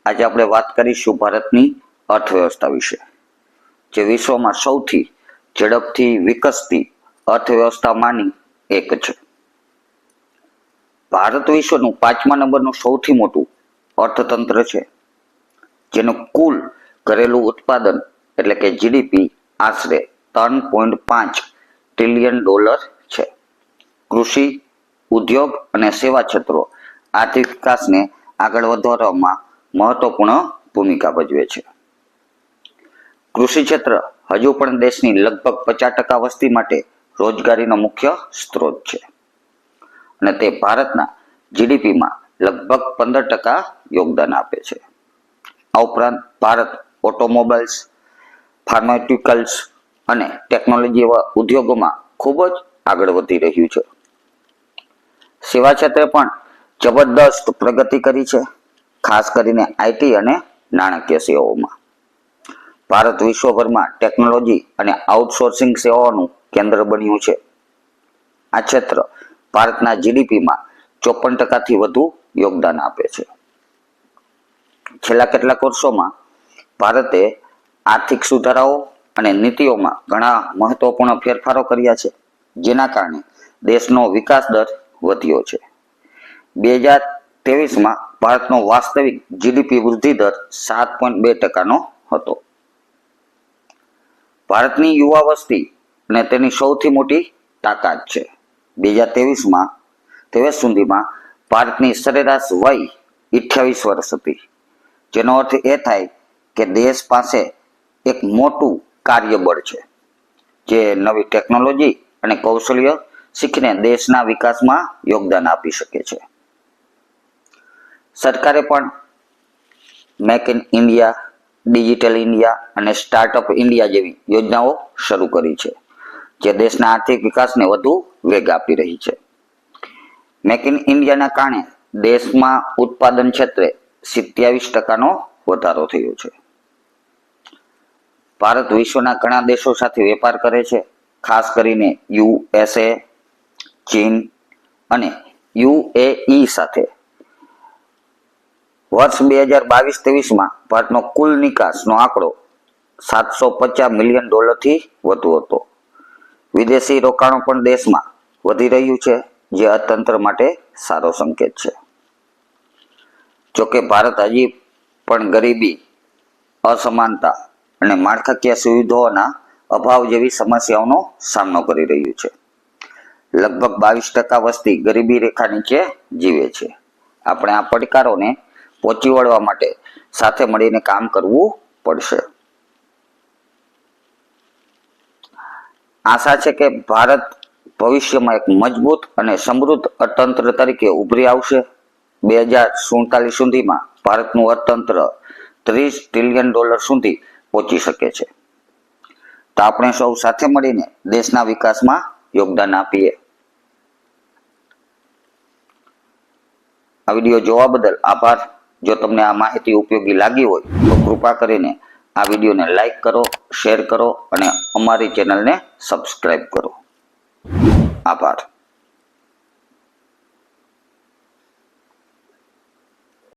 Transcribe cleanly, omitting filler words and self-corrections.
આજે આપણે વાત કરીશું ભારતની અર્થવ્યવસ્થા વિશે, જે વિશ્વમાં સૌથી ઝડપથી વિકસતી અર્થવ્યવસ્થામાંની એક છે. ભારત વિશ્વનું 5મા નંબરનું સૌથી મોટું અર્થતંત્ર છે, જેનું કુલ ઘરેલું ઉત્પાદન એટલે કે જીડીપી આશરે $3.5 ટ્રિલિયન છે. કૃષિ, ઉદ્યોગ અને સેવા ક્ષેત્રો આર્થિક વિકાસને આગળ વધારવામાં મહત્વપૂર્ણ ભૂમિકા ભજવે છે. કૃષિ ક્ષેત્ર હજુ પણ દેશની લગભગ 50% વસ્તી માટે રોજગારીનો મુખ્ય સ્ત્રોત છે અને તે ભારતના જીડીપીમાં લગભગ 15% યોગદાન આપે છે. આ ઉપરાંત ભારત ઓટોમોબાઈલ્સ, ફાર્માસ્યુટિકલ્સ અને ટેકનોલોજી જેવા ઉદ્યોગોમાં ખૂબ જ આગળ વધી રહ્યું છે. સેવા ક્ષેત્રે પણ જબરદસ્ત પ્રગતિ કરી છે, ખાસ કરીને આઈટી અને નાણાકીય સેવાઓમાં. ભારત વિશ્વભરમાં ટેકનોલોજી અને આઉટસોર્સિંગ સેવાઓનું કેન્દ્ર બન્યું છે. આ ક્ષેત્ર ભારતના જીડીપીમાં 54%થી વધુ યોગદાન આપે છે. છેલ્લા કેટલાક વર્ષોમાં ભારતે આર્થિક સુધારાઓ અને નીતિઓમાં ઘણા મહત્વપૂર્ણ ફેરફારો કર્યા છે, જેના કારણે દેશનો વિકાસ દર વધ્યો છે. 2023માં ભારતનો વાસ્તવિક જીડીપી વૃદ્ધિ દર 7.2%નો હતો. ભારતની યુવા વસ્તી અને તેની સૌથી મોટી તાકાત છે. 2023 સુધીમાં ભારતની સરેરાશ વય 28 વર્ષ હતી, જેનો અર્થ એ થાય કે દેશ પાસે એક મોટું કાર્યબળ છે, જે નવી ટેકનોલોજી અને કૌશલ્ય શીખીને દેશના વિકાસમાં યોગદાન આપી શકે છે. સરકારે પણ make in India, digital India અને સ્ટાર્ટઅપ ઇન્ડિયા જેવી યોજનાઓ શરૂ કરી છે, જે દેશના આર્થિક વિકાસને વધુ વેગ આપી રહી છે. મેક ઇન ઇન્ડિયાના કારણે દેશમાં ઉત્પાદન ક્ષેત્રે 27%નો વધારો થયો છે. ભારત વિશ્વના ઘણા દેશો સાથે વેપાર કરે છે, ખાસ કરીને USA, ચીન અને UAE સાથે. વર્ષ 2022-23માં ભારતનો કુલ નિકાસનો આંકડો $750 મિલિયન થી વધુ હતો. વિદેશી રોકાણો પણ દેશમાં વધી રહ્યું છે, જે અર્થતંત્ર માટે સારો સંકેત છે. જોકે ભારત હજી પણ ગરીબી, અસમાનતા અને માળખાકીય સુવિધાઓના અભાવ જેવી સમસ્યાઓનો સામનો કરી રહ્યું છે. લગભગ 22% વસ્તી ગરીબી રેખા નીચે જીવે છે. આપણે આ પડકારોને પહોંચી વળવા માટે સાથે મળીને કામ કરવું પડશે. આશા છે કે ભારત ભવિષ્યમાં એક મજબૂત અને સમૃદ્ધ અર્થતંત્ર તરીકે ઉભરી આવશે. 2047 સુધીમાં ભારતનું અર્થતંત્ર $30 ટ્રિલિયન સુધી પહોંચી શકે છે. તો આપણે સૌ સાથે મળીને દેશના વિકાસમાં યોગદાન આપીએ. આ વિડીયો જોવા બદલ આભાર. જો તમને આ માહિતી ઉપયોગી લાગી હોય તો કૃપા કરીને આ વિડીયોને લાઈક કરો, શેર કરો અને અમારી ચેનલને સબસ્ક્રાઇબ કરો. આભાર.